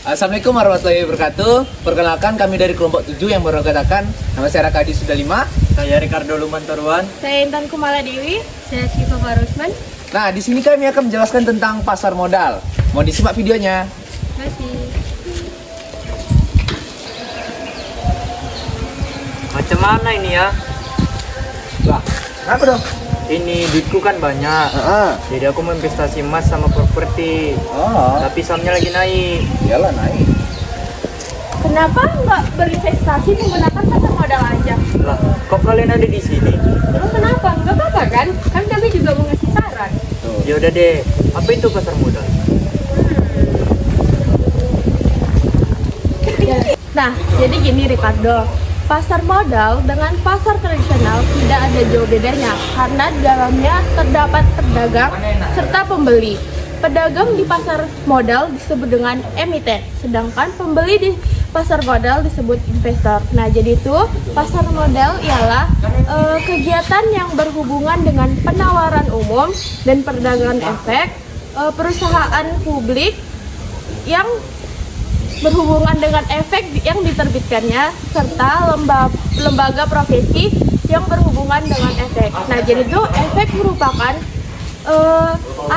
Assalamualaikum warahmatullahi wabarakatuh. Perkenalkan, kami dari kelompok 7 yang beranggotakan. Nama saya Raka Adi Sudalima. Saya Ricardo Lumantoruan. Saya Intan Kumala Dewi. Saya Syifa Farusman. Nah, di sini kami akan menjelaskan tentang pasar modal. Mau disimak videonya? Terima kasih. Macam mana ini ya? Lah, kenapa dong? Ini duitku kan banyak. Jadi aku mau investasi emas sama properti. Tapi sahamnya lagi naik. Iyalah, naik. Kenapa nggak berinvestasi menggunakan pasar modal aja? Lah, kok kalian ada di sini? Terus kenapa? Nggak apa-apa kan? Kan kami juga mau ngasih saran. Ya udah deh. Apa itu pasar modal? Nah, jadi gini Ricardo. Pasar modal dengan pasar tradisional tidak ada jauh bedanya karena di dalamnya terdapat pedagang serta pembeli. Pedagang di pasar modal disebut dengan emiten, sedangkan pembeli di pasar modal disebut investor. Nah, jadi itu pasar modal ialah kegiatan yang berhubungan dengan penawaran umum dan perdagangan efek, perusahaan publik yang berhubungan dengan efek yang diterbitkannya serta lembaga profesi yang berhubungan dengan efek. Nah, jadi itu efek merupakan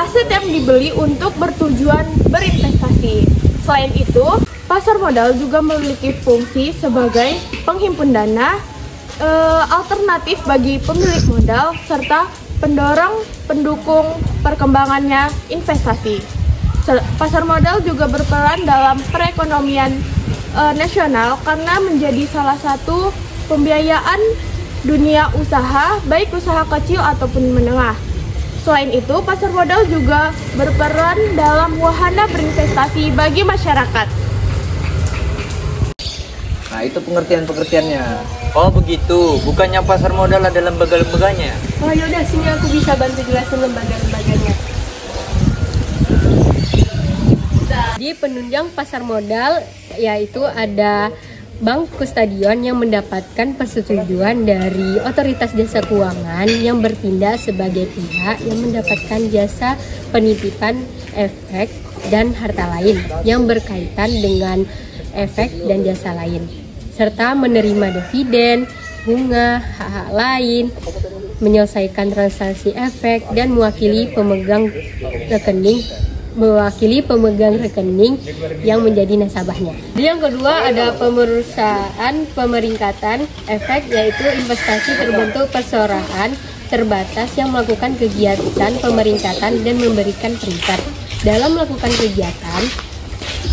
aset yang dibeli untuk bertujuan berinvestasi. Selain itu, pasar modal juga memiliki fungsi sebagai penghimpun dana, alternatif bagi pemilik modal serta pendukung perkembangannya investasi. Pasar modal juga berperan dalam perekonomian nasional karena menjadi salah satu pembiayaan dunia usaha, baik usaha kecil ataupun menengah. Selain itu, pasar modal juga berperan dalam wahana berinvestasi bagi masyarakat. Nah, itu pengertiannya. Oh begitu, bukannya pasar modal ada lembaga-lembaganya? Oh yaudah, sini aku bisa bantu jelasin lembaga-lembaganya. Di penunjang pasar modal yaitu ada bank kustodian yang mendapatkan persetujuan dari otoritas jasa keuangan yang bertindak sebagai pihak yang mendapatkan jasa penitipan efek dan harta lain yang berkaitan dengan efek dan jasa lain, serta menerima dividen, bunga, hak-hak lain, menyelesaikan transaksi efek dan mewakili pemegang rekening yang menjadi nasabahnya. Yang kedua ada perusahaan pemeringkatan efek, yaitu investasi berbentuk perseroan terbatas yang melakukan kegiatan pemeringkatan dan memberikan peringkat. Dalam melakukan kegiatan,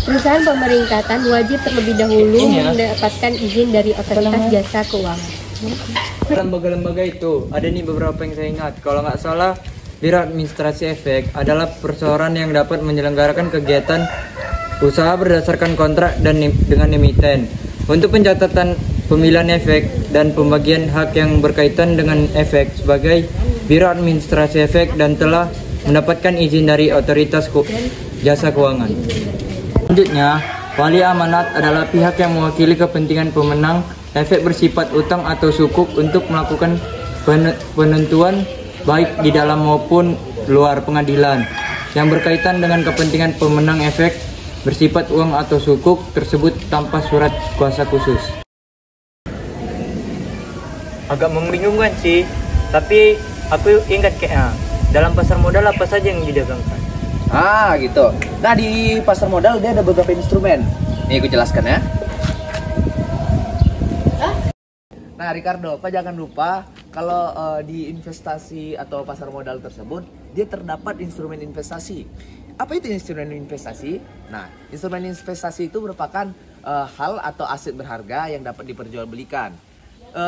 perusahaan pemeringkatan wajib terlebih dahulu mendapatkan izin dari otoritas jasa keuangan. Lembaga-lembaga itu ada nih beberapa yang saya ingat. Kalau nggak salah, Biro Administrasi Efek adalah perseroan yang dapat menyelenggarakan kegiatan usaha berdasarkan kontrak dan dengan emiten untuk pencatatan pemilihan efek dan pembagian hak yang berkaitan dengan efek sebagai Biro Administrasi Efek dan telah mendapatkan izin dari otoritas jasa keuangan. Selanjutnya, wali amanat adalah pihak yang mewakili kepentingan pemenang efek bersifat utang atau sukuk untuk melakukan penentuan baik di dalam maupun luar pengadilan yang berkaitan dengan kepentingan pemenang efek bersifat uang atau sukuk tersebut tanpa surat kuasa khusus. Agak membingungkan sih, tapi aku ingat kayaknya dalam pasar modal apa saja yang didagangkan. Gitu. Nah, di pasar modal dia ada beberapa instrumen. Nih, aku jelaskan ya. Nah, Ricardo, Pak jangan lupa kalau di investasi atau pasar modal tersebut dia terdapat instrumen investasi. Apa itu instrumen investasi? Nah, instrumen investasi itu merupakan hal atau aset berharga yang dapat diperjualbelikan.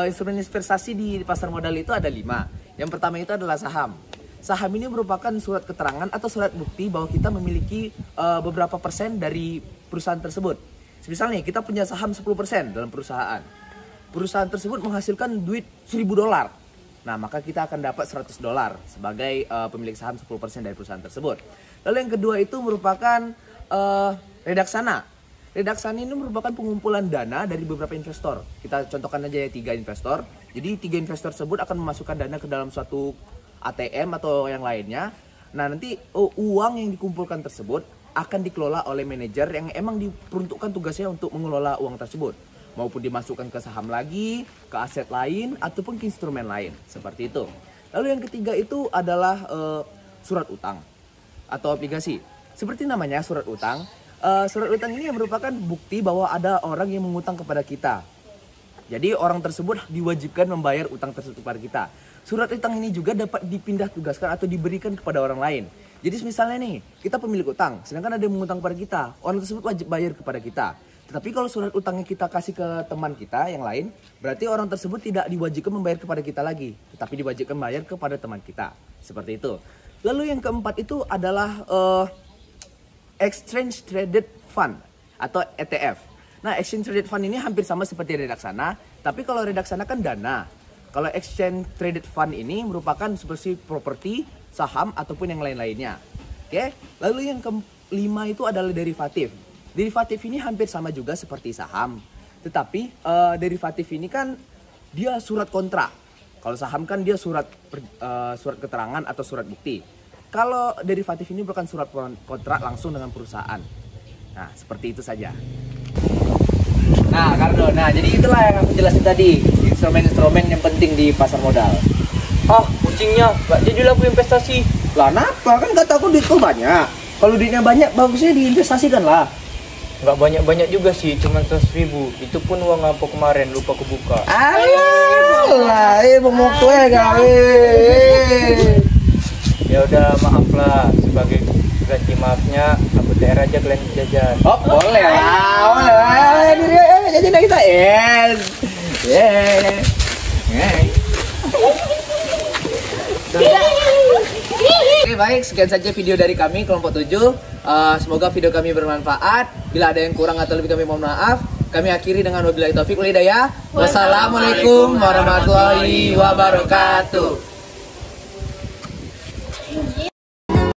Instrumen investasi di pasar modal itu ada 5. Yang pertama itu adalah saham. Saham ini merupakan surat keterangan atau surat bukti bahwa kita memiliki beberapa persen dari perusahaan tersebut. Misalnya kita punya saham 10% dalam perusahaan. Perusahaan tersebut menghasilkan duit $1.000. Nah, maka kita akan dapat $100 sebagai pemilik saham 10% dari perusahaan tersebut. Lalu yang kedua itu merupakan redaksana. Redaksana ini merupakan pengumpulan dana dari beberapa investor. Kita contohkan aja ya 3 investor. Jadi 3 investor tersebut akan memasukkan dana ke dalam suatu ATM atau yang lainnya. Nah, nanti uang yang dikumpulkan tersebut akan dikelola oleh manajer yang emang diperuntukkan tugasnya untuk mengelola uang tersebut. Maupun dimasukkan ke saham lagi, ke aset lain, ataupun ke instrumen lain. Seperti itu. Lalu yang ketiga itu adalah surat utang atau obligasi. Seperti namanya surat utang. Surat utang ini merupakan bukti bahwa ada orang yang mengutang kepada kita. Jadi orang tersebut diwajibkan membayar utang tersebut kepada kita. Surat utang ini juga dapat dipindah tugaskan atau diberikan kepada orang lain. Jadi misalnya nih, kita pemilik utang, sedangkan ada yang mengutang kepada kita. Orang tersebut wajib bayar kepada kita. Tetapi kalau surat utangnya kita kasih ke teman kita yang lain, berarti orang tersebut tidak diwajibkan membayar kepada kita lagi. Tetapi diwajibkan membayar kepada teman kita. Seperti itu. Lalu yang keempat itu adalah Exchange Traded Fund atau ETF. Nah, Exchange Traded Fund ini hampir sama seperti redaksana, tapi kalau redaksana kan dana. Kalau Exchange Traded Fund ini merupakan seperti properti, saham, ataupun yang lain-lainnya. Oke, lalu yang kelima itu adalah derivatif. Derivatif ini hampir sama juga seperti saham, tetapi derivatif ini kan dia surat kontrak. Kalau saham kan dia surat keterangan atau surat bukti. Kalau derivatif ini bukan surat kontrak langsung dengan perusahaan. Nah, seperti itu saja. Nah, Kardo, jadi itulah yang aku jelasin tadi, instrumen-instrumen yang penting di pasar modal. Ah, kucingnya, gak jadi laku investasi. Lah, kenapa? Kan kata aku duitku banyak. Kalau duitnya banyak, bagusnya diinvestasikan lah. Gak banyak-banyak juga sih, cuma 100.000. Itu pun uang apa kemarin, lupa kebuka. Alah, mau kue gawe. Ya udah, maaf lah. Sebagai ganti maafnya, aku TR aja kalian jajan. Oh, boleh lah, boleh. Jajan kita, yes. Oke, baik, sekian saja video dari kami kelompok 7. Semoga video kami bermanfaat. Bila ada yang kurang atau lebih kami mohon maaf. Kami akhiri dengan wabillahi taufik wal hidayah. Wassalamualaikum warahmatullahi wabarakatuh.